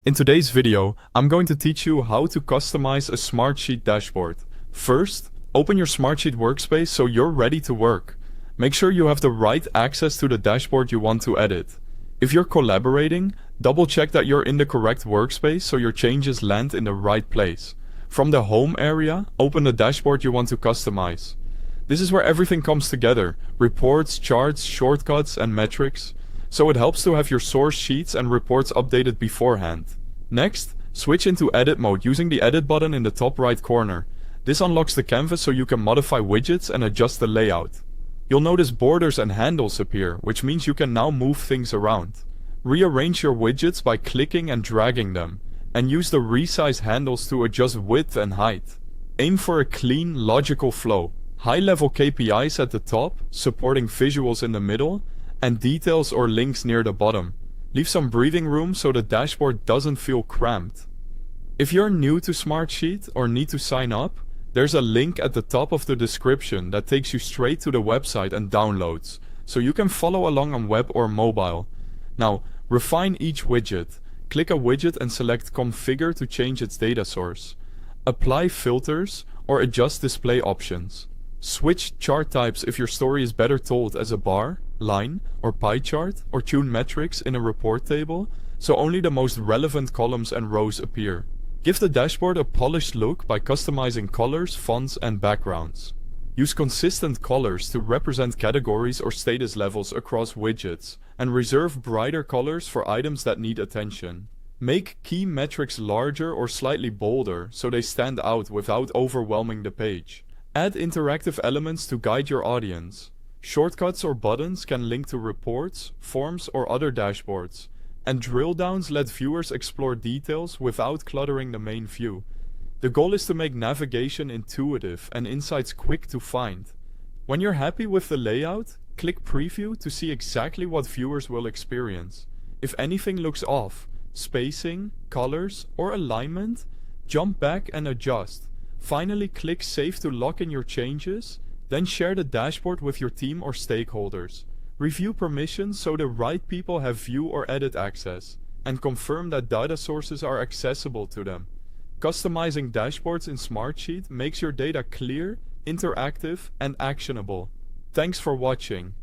In today's video, I'm going to teach you how to customize a Smartsheet dashboard. First, open your Smartsheet workspace so you're ready to work. Make sure you have the right access to the dashboard you want to edit. If you're collaborating, double check that you're in the correct workspace so your changes land in the right place. From the Home area, open the dashboard you want to customize. This is where everything comes together: reports, charts, shortcuts, and metrics. So it helps to have your source sheets and reports updated beforehand. Next, switch into edit mode using the edit button in the top right corner. This unlocks the canvas so you can modify widgets and adjust the layout. You'll notice borders and handles appear, which means you can now move things around. Rearrange your widgets by clicking and dragging them, and use the resize handles to adjust width and height. Aim for a clean, logical flow. High-level KPIs at the top, supporting visuals in the middle, and details or links near the bottom. Leave some breathing room so the dashboard doesn't feel cramped. If you're new to Smartsheet or need to sign up, there's a link at the top of the description that takes you straight to the website and downloads, so you can follow along on web or mobile. Now, refine each widget. Click a widget and select Configure to change its data source. Apply filters or adjust display options. Switch chart types if your story is better told as a bar, line, or pie chart, or tune metrics in a report table, so only the most relevant columns and rows appear. Give the dashboard a polished look by customizing colors, fonts, and backgrounds. Use consistent colors to represent categories or status levels across widgets, and reserve brighter colors for items that need attention. Make key metrics larger or slightly bolder so they stand out without overwhelming the page. Add interactive elements to guide your audience. Shortcuts or buttons can link to reports, forms, or other dashboards. And drill downs let viewers explore details without cluttering the main view. The goal is to make navigation intuitive and insights quick to find. When you're happy with the layout, click Preview to see exactly what viewers will experience. If anything looks off, spacing, colors, or alignment, jump back and adjust. Finally, click Save to lock in your changes, then share the dashboard with your team or stakeholders. Review permissions so the right people have view or edit access, and confirm that data sources are accessible to them. Customizing dashboards in Smartsheet makes your data clear, interactive, and actionable. Thanks for watching.